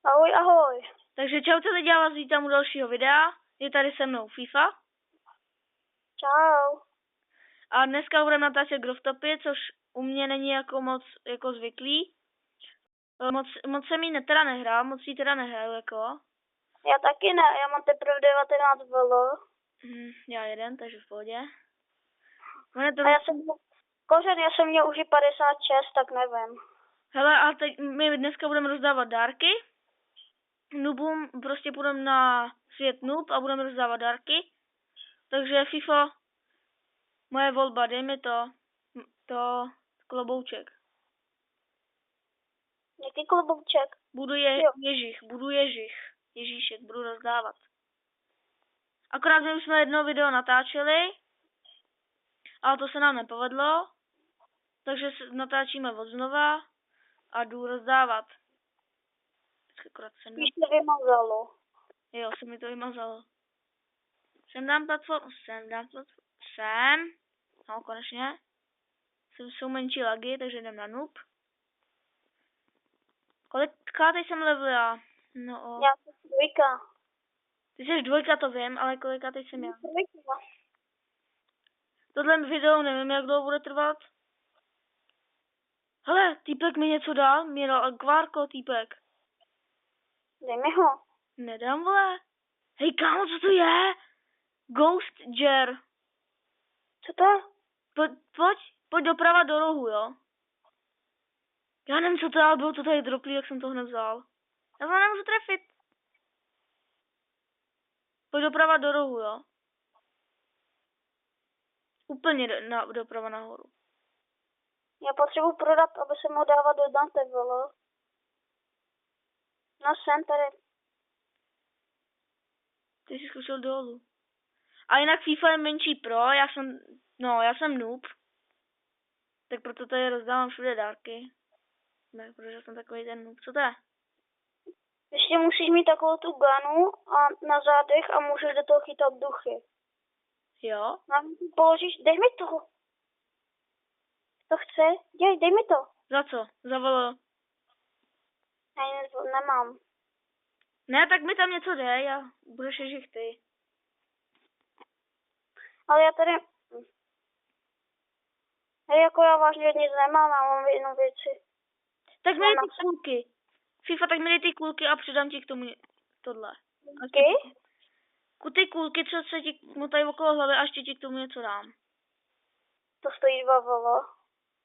Ahoj, ahoj. Takže čau, co teď já vás vítám u dalšího videa. Je tady se mnou FIFA. Čau. A dneska budeme natáčet Groftopy, což u mě není jako moc jako zvyklý. Moc se mi teda nehrál, moc jí teda nehraju jako. Já taky ne, já mám teprve 19 volo. Já jeden, takže v pohodě. A já jsem měl už i 56, tak nevím. Hele, a teď my dneska budeme rozdávat dárky. Noobům prostě půjdeme na svět noob a budeme rozdávat dárky. Takže FIFA, moje volba, dej mi to klobouček. Jaký klobouček? Budu Ježíšek, budu rozdávat. Akorát my už jsme jedno video natáčeli, ale to se nám nepovedlo, takže natáčíme od znova a jdu rozdávat. Akorát Když to vymazalo. Jo, se mi to vymazalo. Sem dám platformu. Sem. No, konečně. Jsou menší lagy, takže jdem na noob. Kolikátej jsem level? No. Já jsem 2. Ty jsi 2, to vím, ale kolikátej jsem já? 2. Tohle video nevím, jak dlouho bude trvat. Hele, týpek mi něco dal, mě dal kvárko, týpek. Dej mi ho. Nedám, vole. Hej, kámo, co to je? Ghost Jar. Co to je? Pojď doprava do rohu, jo. Já nevím, co to je, ale bylo to tady droplý, jak jsem to hned vzal. Já to nemůžu trefit. Pojď doprava do rohu, jo. Úplně doprava nahoru. Já potřebuji prodat, aby se mohl dávat do Dante, volo. No jsem tady. Ty jsi zkusil dolů. A jinak FIFA je menší pro, já jsem noob. Tak proto tady rozdávám všude dárky. Ne, protože jsem takový ten noob. Co to je? Ještě musíš mít takovou tu ganu a na zádech a můžeš do toho chytat duchy. Jo? Položíš, dej mi to. To chce? Dej mi to. Za co? Za volo? Nemám. Ne, tak mi tam něco dej a budeš ježich ty. Ale já tady... Hej, jako já vážně nic nemám, já mám jednu věci. Tak mi dej ty kulky. FIFA, tak mi dej ty kulky a přidám ti k tomu tohle. Ty? Ty kulky, co se ti motají okolo hlavy a ještě ti k tomu něco dám. To stojí 2 volo.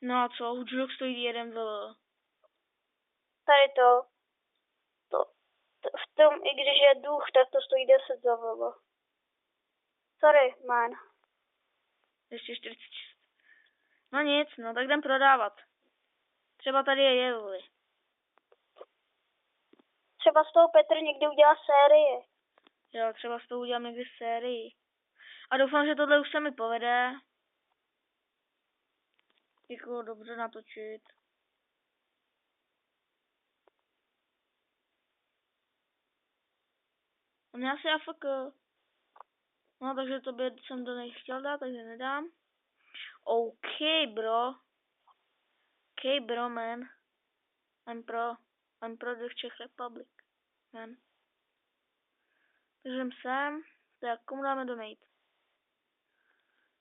No a co? Hudžlok stojí 1 volo. Tady to. V tom, i když je duch, tak to stojí 10 za volo. Sorry, man. Ještě 46. No nic, no tak jdem prodávat. Třeba tady je Jevoli. Třeba z toho Petr někdy udělá série. Jo, třeba s toho udělám někdy sérii. A doufám, že tohle už se mi povede. Jako dobře natočit. On je asi AFK. No, takže to by jsem to nechtěl dát, takže nedám. OK, bro. OK, bro, man. I'm pro the Czech Republic, man. Takže jdem sem. Tak, komu dáme donate?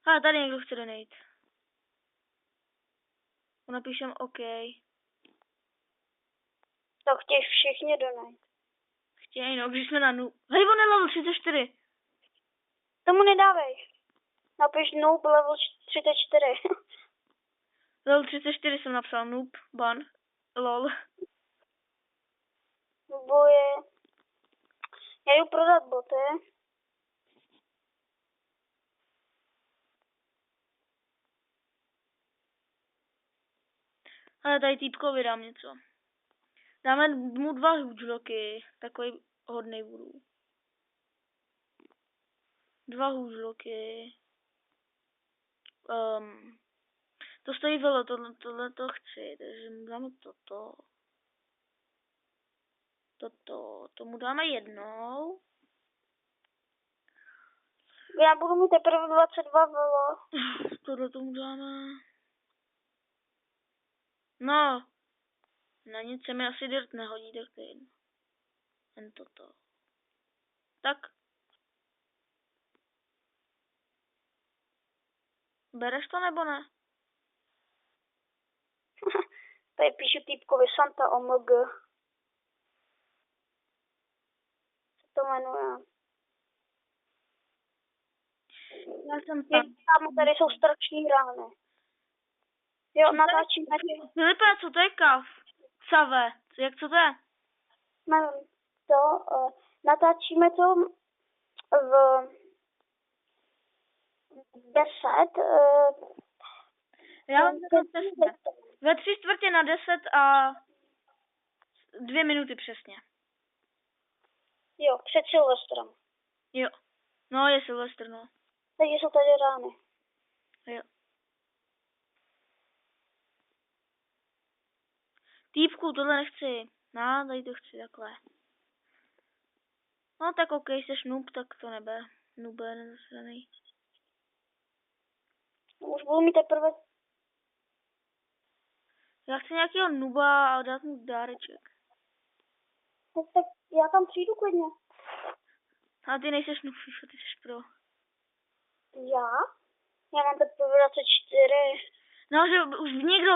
A tady někdo chce donate. Napíšem OK. To chtějí všichni donate. Chtějí, no, když jsme na noob. Hej, on je level 34. Tomu nedávej. Napiš noob level 34. Level 34 jsem napsal, noob, ban, lol. Boje. Já jdu prodat boty. Ale tady týpkovi dám něco. Dáme mu 2 hůžloky, takový hodnej budu. 2 hůžloky. To stojí velo, tohle to chci, takže mu dáme toto. Tomu dáme jednou. Já budu mít teprve 22 velo. Tohle tomu dáme. No. Na nic se mi asi dirt nehodí, tak to je jedno. Jen toto. Tak. Bereš to nebo ne? Tady píšu týpkovi Santa OMG. Co to jmenuje? Já jsem tam. Kámo, tady jsou strašný rány. Jo, natáčíme. Filipe, co to je kav? Save. Co to je? Nevím, natáčíme to v 10. Já vám řeknu přesně. Ve 9:45 a 2 minuty přesně. Jo, před Silvestrem. Jo. No, je Silvestr, no. Takže jsou tady rány. Jo. Týpku, tohle nechci. No, tady to chci takhle. No tak ok, jsi noob, tak to neber. Noober nezasranej. Už budu mít teprve. Já chci nějakého nuba a dát mu dáreček. Tak já tam přijdu klidně. A ty nejseš noob, FIFA, ty jsi pro. Já? Já mám teprve 24. No, že už někdo